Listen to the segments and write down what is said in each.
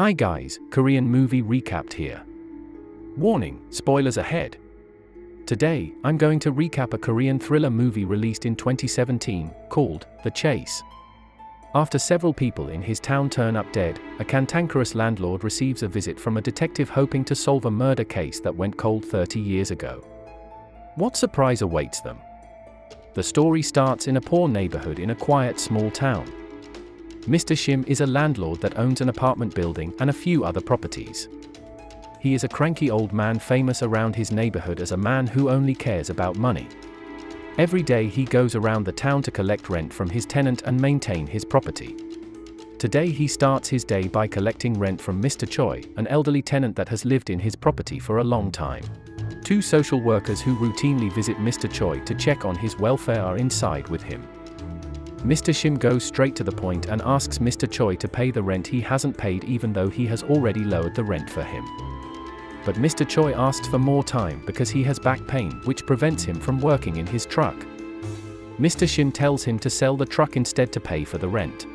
Hi guys, Korean movie recapped here. Warning, spoilers ahead. Today, I'm going to recap a Korean thriller movie released in 2017, called The Chase. After several people in his town turn up dead, a cantankerous landlord receives a visit from a detective hoping to solve a murder case that went cold 30 years ago. What surprise awaits them? The story starts in a poor neighborhood in a quiet small town. Mr. Shim is a landlord that owns an apartment building and a few other properties. He is a cranky old man famous around his neighborhood as a man who only cares about money. Every day he goes around the town to collect rent from his tenant and maintain his property. Today he starts his day by collecting rent from Mr. Choi, an elderly tenant that has lived in his property for a long time. Two social workers who routinely visit Mr. Choi to check on his welfare are inside with him. Mr. Shim goes straight to the point and asks Mr. Choi to pay the rent he hasn't paid even though he has already lowered the rent for him. But Mr. Choi asks for more time because he has back pain which prevents him from working in his truck. Mr. Shim tells him to sell the truck instead to pay for the rent.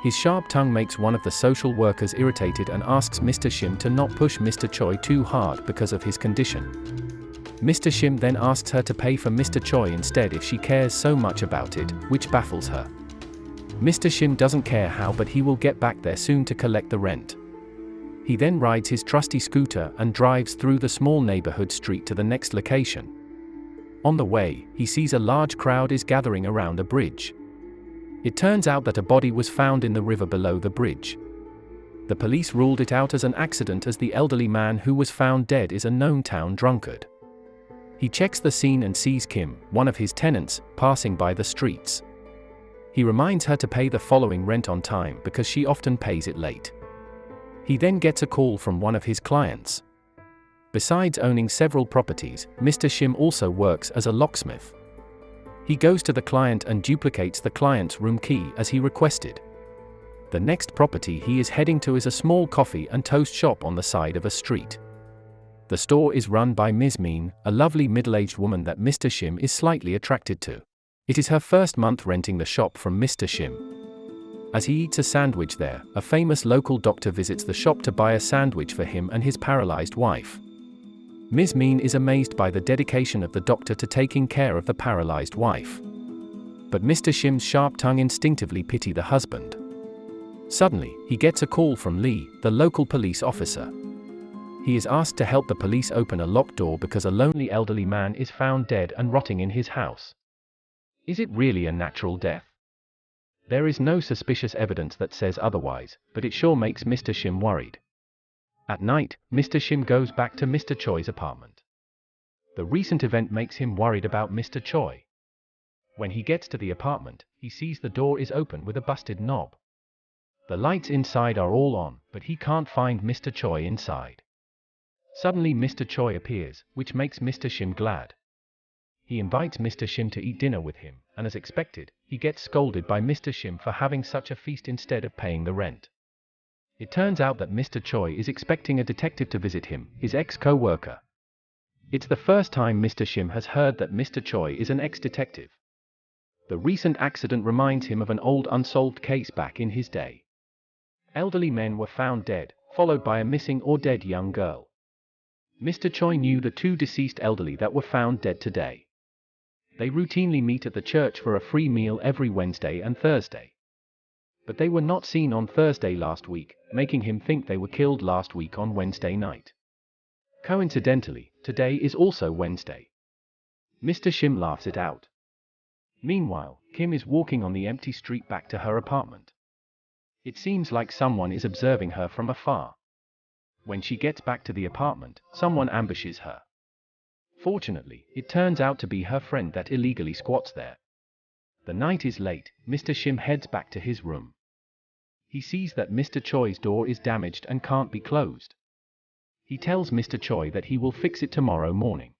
His sharp tongue makes one of the social workers irritated and asks Mr. Shim to not push Mr. Choi too hard because of his condition. Mr. Shim then asks her to pay for Mr. Choi instead if she cares so much about it, which baffles her. Mr. Shim doesn't care how, but he will get back there soon to collect the rent. He then rides his trusty scooter and drives through the small neighborhood street to the next location. On the way, he sees a large crowd is gathering around a bridge. It turns out that a body was found in the river below the bridge. The police ruled it out as an accident as the elderly man who was found dead is a known town drunkard. He checks the scene and sees Kim, one of his tenants, passing by the streets. He reminds her to pay the following rent on time because she often pays it late. He then gets a call from one of his clients. Besides owning several properties, Mr. Shim also works as a locksmith. He goes to the client and duplicates the client's room key as he requested. The next property he is heading to is a small coffee and toast shop on the side of a street. The store is run by Ms. Min, a lovely middle-aged woman that Mr. Shim is slightly attracted to. It is her first month renting the shop from Mr. Shim. As he eats a sandwich there, a famous local doctor visits the shop to buy a sandwich for him and his paralyzed wife. Ms. Min is amazed by the dedication of the doctor to taking care of the paralyzed wife. But Mr. Shim's sharp tongue instinctively pity the husband. Suddenly, he gets a call from Lee, the local police officer. He is asked to help the police open a locked door because a lonely elderly man is found dead and rotting in his house. Is it really a natural death? There is no suspicious evidence that says otherwise, but it sure makes Mr. Shim worried. At night, Mr. Shim goes back to Mr. Choi's apartment. The recent event makes him worried about Mr. Choi. When he gets to the apartment, he sees the door is open with a busted knob. The lights inside are all on, but he can't find Mr. Choi inside. Suddenly Mr. Choi appears, which makes Mr. Shim glad. He invites Mr. Shim to eat dinner with him, and as expected, he gets scolded by Mr. Shim for having such a feast instead of paying the rent. It turns out that Mr. Choi is expecting a detective to visit him, his ex-co-worker. It's the first time Mr. Shim has heard that Mr. Choi is an ex-detective. The recent accident reminds him of an old unsolved case back in his day. Elderly men were found dead, followed by a missing or dead young girl. Mr. Choi knew the two deceased elderly that were found dead today. They routinely meet at the church for a free meal every Wednesday and Thursday. But they were not seen on Thursday last week, making him think they were killed last week on Wednesday night. Coincidentally, today is also Wednesday. Mr. Shim laughs it out. Meanwhile, Kim is walking on the empty street back to her apartment. It seems like someone is observing her from afar. When she gets back to the apartment, someone ambushes her. Fortunately, it turns out to be her friend that illegally squats there. The night is late, Mr. Shim heads back to his room. He sees that Mr. Choi's door is damaged and can't be closed. He tells Mr. Choi that he will fix it tomorrow morning.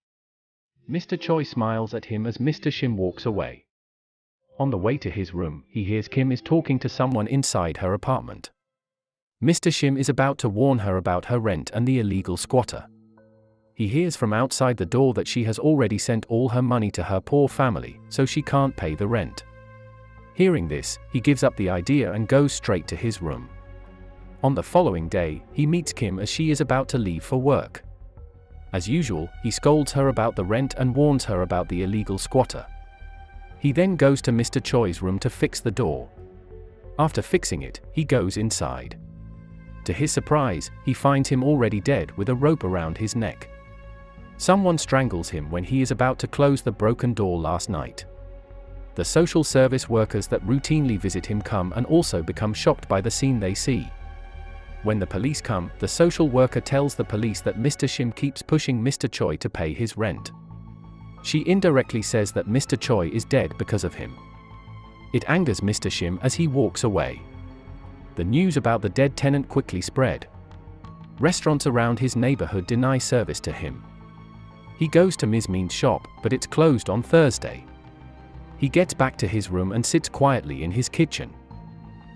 Mr. Choi smiles at him as Mr. Shim walks away. On the way to his room, he hears Kim is talking to someone inside her apartment. Mr. Shim is about to warn her about her rent and the illegal squatter. He hears from outside the door that she has already sent all her money to her poor family, so she can't pay the rent. Hearing this, he gives up the idea and goes straight to his room. On the following day, he meets Kim as she is about to leave for work. As usual, he scolds her about the rent and warns her about the illegal squatter. He then goes to Mr. Choi's room to fix the door. After fixing it, he goes inside. To his surprise, he finds him already dead with a rope around his neck. Someone strangles him when he is about to close the broken door last night. The social service workers that routinely visit him come and also become shocked by the scene they see. When the police come, the social worker tells the police that Mr. Shim keeps pushing Mr. Choi to pay his rent. She indirectly says that Mr. Choi is dead because of him. It angers Mr. Shim as he walks away. The news about the dead tenant quickly spread. Restaurants around his neighborhood deny service to him. He goes to Ms. Mean's shop, but it's closed on Thursday. He gets back to his room and sits quietly in his kitchen.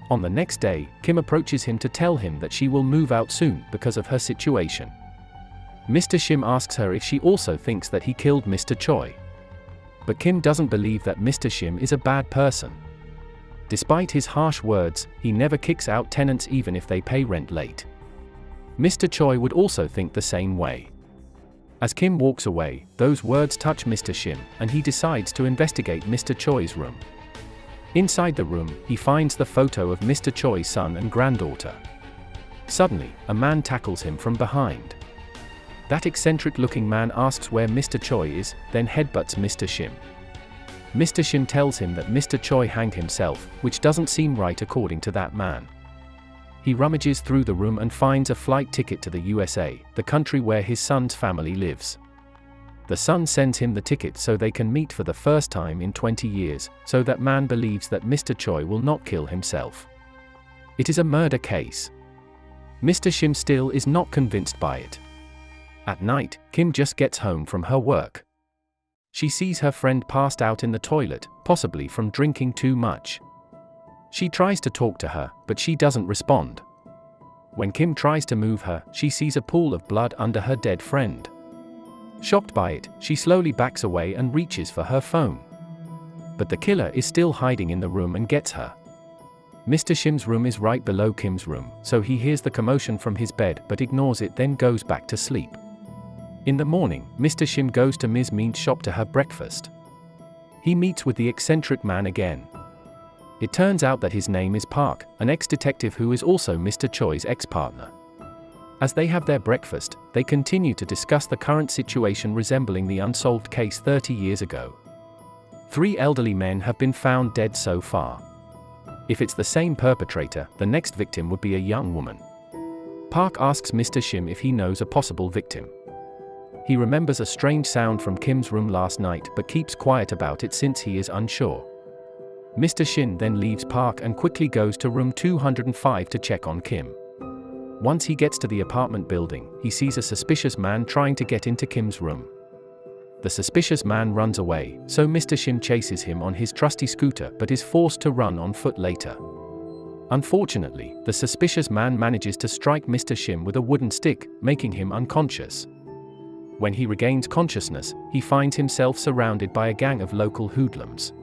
On the next day, Kim approaches him to tell him that she will move out soon because of her situation. Mr. Shim asks her if she also thinks that he killed Mr. Choi. But Kim doesn't believe that Mr. Shim is a bad person. Despite his harsh words, he never kicks out tenants even if they pay rent late. Mr. Choi would also think the same way. As Kim walks away, those words touch Mr. Shim, and he decides to investigate Mr. Choi's room. Inside the room, he finds the photo of Mr. Choi's son and granddaughter. Suddenly, a man tackles him from behind. That eccentric-looking man asks where Mr. Choi is, then headbutts Mr. Shim. Mr. Shim tells him that Mr. Choi hanged himself, which doesn't seem right according to that man. He rummages through the room and finds a flight ticket to the USA, the country where his son's family lives. The son sends him the ticket so they can meet for the first time in 20 years, so that man believes that Mr. Choi will not kill himself. It is a murder case. Mr. Shim still is not convinced by it. At night, Kim just gets home from her work. She sees her friend passed out in the toilet, possibly from drinking too much. She tries to talk to her, but she doesn't respond. When Kim tries to move her, she sees a pool of blood under her dead friend. Shocked by it, she slowly backs away and reaches for her phone. But the killer is still hiding in the room and gets her. Mr. Shim's room is right below Kim's room, so he hears the commotion from his bed but ignores it, then goes back to sleep. In the morning, Mr. Shim goes to Ms. Mean's shop to have breakfast. He meets with the eccentric man again. It turns out that his name is Park, an ex-detective who is also Mr. Choi's ex-partner. As they have their breakfast, they continue to discuss the current situation resembling the unsolved case 30 years ago. 3 elderly men have been found dead so far. If it's the same perpetrator, the next victim would be a young woman. Park asks Mr. Shim if he knows a possible victim. He remembers a strange sound from Kim's room last night but keeps quiet about it since he is unsure. Mr. Shin then leaves Park and quickly goes to room 205 to check on Kim. Once he gets to the apartment building, he sees a suspicious man trying to get into Kim's room. The suspicious man runs away, so Mr. Shin chases him on his trusty scooter but is forced to run on foot later. Unfortunately, the suspicious man manages to strike Mr. Shim with a wooden stick, making him unconscious. When he regains consciousness, he finds himself surrounded by a gang of local hoodlums.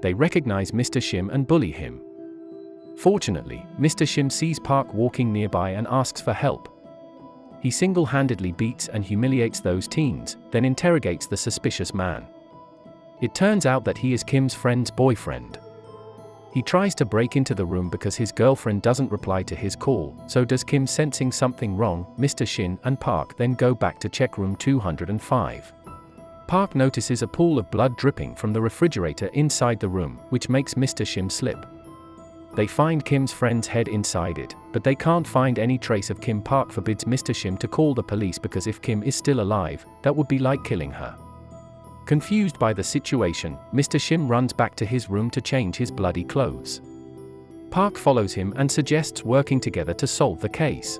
They recognize Mr. Shim and bully him. Fortunately, Mr. Shim sees Park walking nearby and asks for help. He single-handedly beats and humiliates those teens, then interrogates the suspicious man. It turns out that he is Kim's friend's boyfriend. He tries to break into the room because his girlfriend doesn't reply to his call, so does Kim. Sensing something wrong, Mr. Shin and Park then go back to check room 205. Park notices a pool of blood dripping from the refrigerator inside the room, which makes Mr. Shim slip. They find Kim's friend's head inside it, but they can't find any trace of Kim. Park forbids Mr. Shim to call the police because if Kim is still alive, that would be like killing her. Confused by the situation, Mr. Shim runs back to his room to change his bloody clothes. Park follows him and suggests working together to solve the case.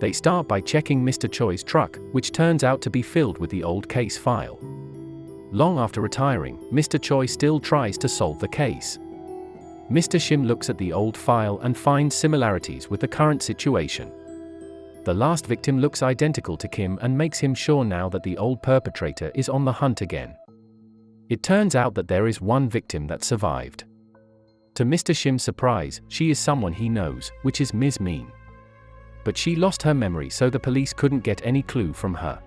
They start by checking Mr. Choi's truck, which turns out to be filled with the old case file. Long after retiring, Mr. Choi still tries to solve the case. Mr. Shim looks at the old file and finds similarities with the current situation. The last victim looks identical to Kim and makes him sure now that the old perpetrator is on the hunt again. It turns out that there is one victim that survived. To Mr. Shim's surprise, she is someone he knows, which is Ms. Mean. but she lost her memory, so the police couldn't get any clue from her.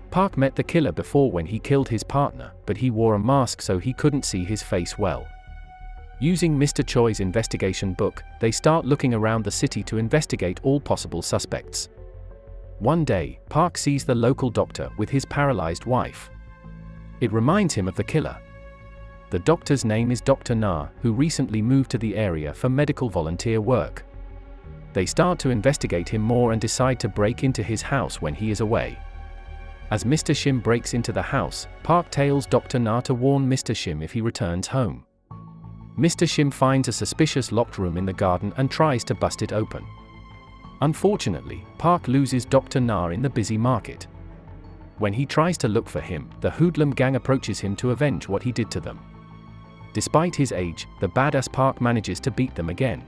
Park met the killer before when he killed his partner, but he wore a mask so he couldn't see his face well. Using Mr. Choi's investigation book, they start looking around the city to investigate all possible suspects. One day, Park sees the local doctor with his paralyzed wife. It reminds him of the killer. The doctor's name is Dr. Na, who recently moved to the area for medical volunteer work. They start to investigate him more and decide to break into his house when he is away. As Mr. Shim breaks into the house, Park tells Dr. Na to warn Mr. Shim if he returns home. Mr. Shim finds a suspicious locked room in the garden and tries to bust it open. Unfortunately, Park loses Dr. Na in the busy market. When he tries to look for him, the hoodlum gang approaches him to avenge what he did to them. Despite his age, the badass Park manages to beat them again.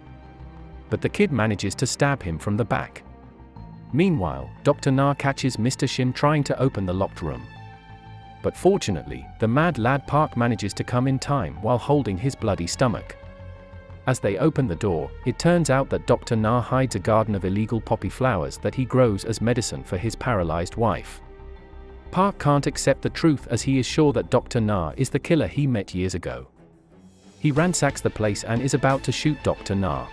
But the kid manages to stab him from the back. Meanwhile, Dr. Na catches Mr. Shim trying to open the locked room. But fortunately, the mad lad Park manages to come in time while holding his bloody stomach. As they open the door, it turns out that Dr. Na hides a garden of illegal poppy flowers that he grows as medicine for his paralyzed wife. Park can't accept the truth as he is sure that Dr. Na is the killer he met years ago. He ransacks the place and is about to shoot Dr. Na.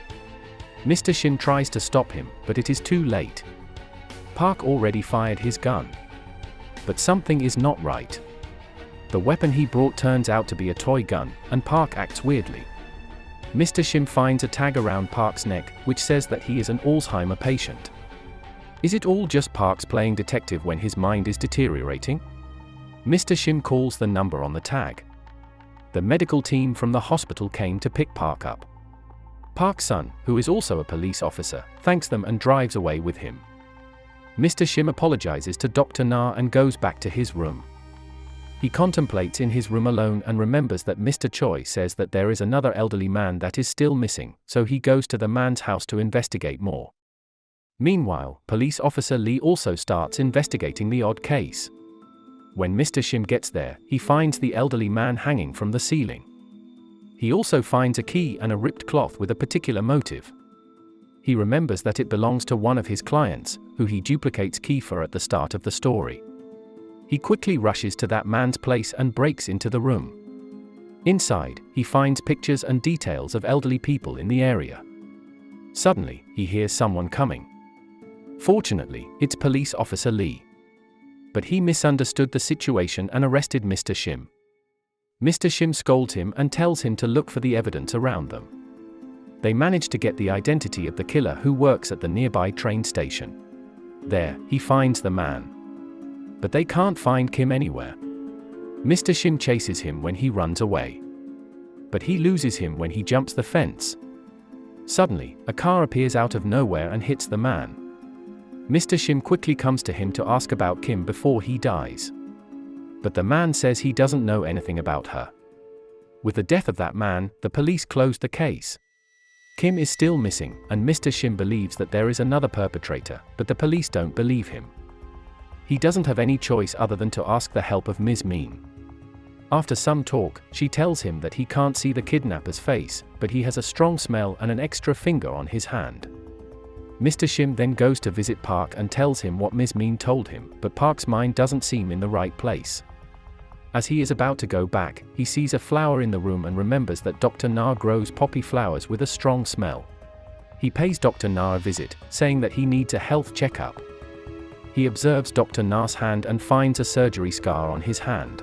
Mr. Shim tries to stop him, but it is too late. Park already fired his gun. But something is not right. The weapon he brought turns out to be a toy gun, and Park acts weirdly. Mr. Shim finds a tag around Park's neck, which says that he is an Alzheimer patient. Is it all just Park's playing detective when his mind is deteriorating? Mr. Shim calls the number on the tag. The medical team from the hospital came to pick Park up. Park's son, who is also a police officer, thanks them and drives away with him. Mr. Shim apologizes to Dr. Na and goes back to his room. He contemplates in his room alone and remembers that Mr. Choi says that there is another elderly man that is still missing, so he goes to the man's house to investigate more. Meanwhile, police officer Lee also starts investigating the odd case. When Mr. Shim gets there, he finds the elderly man hanging from the ceiling. He also finds a key and a ripped cloth with a particular motive. He remembers that it belongs to one of his clients, who he duplicates key for at the start of the story. He quickly rushes to that man's place and breaks into the room. Inside, he finds pictures and details of elderly people in the area. Suddenly, he hears someone coming. Fortunately, it's police officer Lee. But he misunderstood the situation and arrested Mr. Shim. Mr. Shim scolds him and tells him to look for the evidence around them. They manage to get the identity of the killer, who works at the nearby train station. There, he finds the man. But they can't find Kim anywhere. Mr. Shim chases him when he runs away. But he loses him when he jumps the fence. Suddenly, a car appears out of nowhere and hits the man. Mr. Shim quickly comes to him to ask about Kim before he dies. But the man says he doesn't know anything about her. With the death of that man, the police closed the case. Kim is still missing, and Mr. Shim believes that there is another perpetrator, but the police don't believe him. He doesn't have any choice other than to ask the help of Ms. Mean. After some talk, she tells him that he can't see the kidnapper's face, but he has a strong smell and an extra finger on his hand. Mr. Shim then goes to visit Park and tells him what Ms. Mean told him, but Park's mind doesn't seem in the right place. As he is about to go back, he sees a flower in the room and remembers that Dr. Na grows poppy flowers with a strong smell. He pays Dr. Na a visit, saying that he needs a health checkup. He observes Dr. Na's hand and finds a surgery scar on his hand.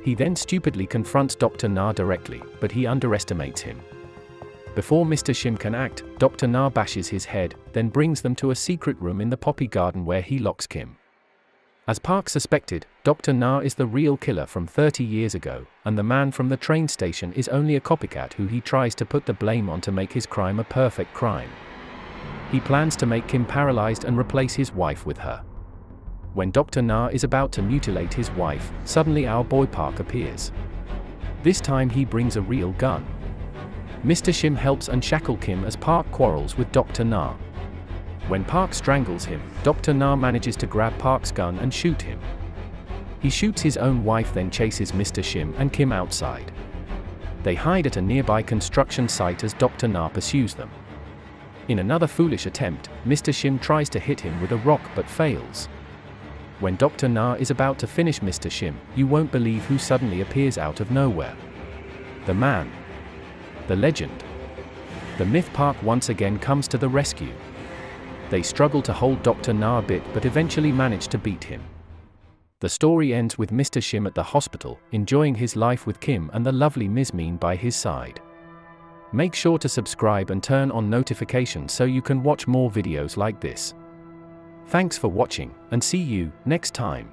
He then stupidly confronts Dr. Na directly, but he underestimates him. Before Mr. Shim can act, Dr. Na bashes his head, then brings them to a secret room in the poppy garden where he locks Kim. As Park suspected, Dr. Na is the real killer from 30 years ago, and the man from the train station is only a copycat who he tries to put the blame on to make his crime a perfect crime. He plans to make Kim paralyzed and replace his wife with her. When Dr. Na is about to mutilate his wife, suddenly our boy Park appears. This time he brings a real gun. Mr. Shim helps unshackle Kim as Park quarrels with Dr. Na. When Park strangles him, Dr. Na manages to grab Park's gun and shoot him. He shoots his own wife, then chases Mr. Shim and Kim outside. They hide at a nearby construction site as Dr. Na pursues them. In another foolish attempt, Mr. Shim tries to hit him with a rock but fails. When Dr. Na is about to finish Mr. Shim, you won't believe who suddenly appears out of nowhere. The man. The legend. The Myth Park once again comes to the rescue. They struggle to hold Dr. Na a bit but eventually manage to beat him. The story ends with Mr. Shim at the hospital, enjoying his life with Kim and the lovely Ms. Mean by his side. Make sure to subscribe and turn on notifications so you can watch more videos like this. Thanks for watching, and see you next time.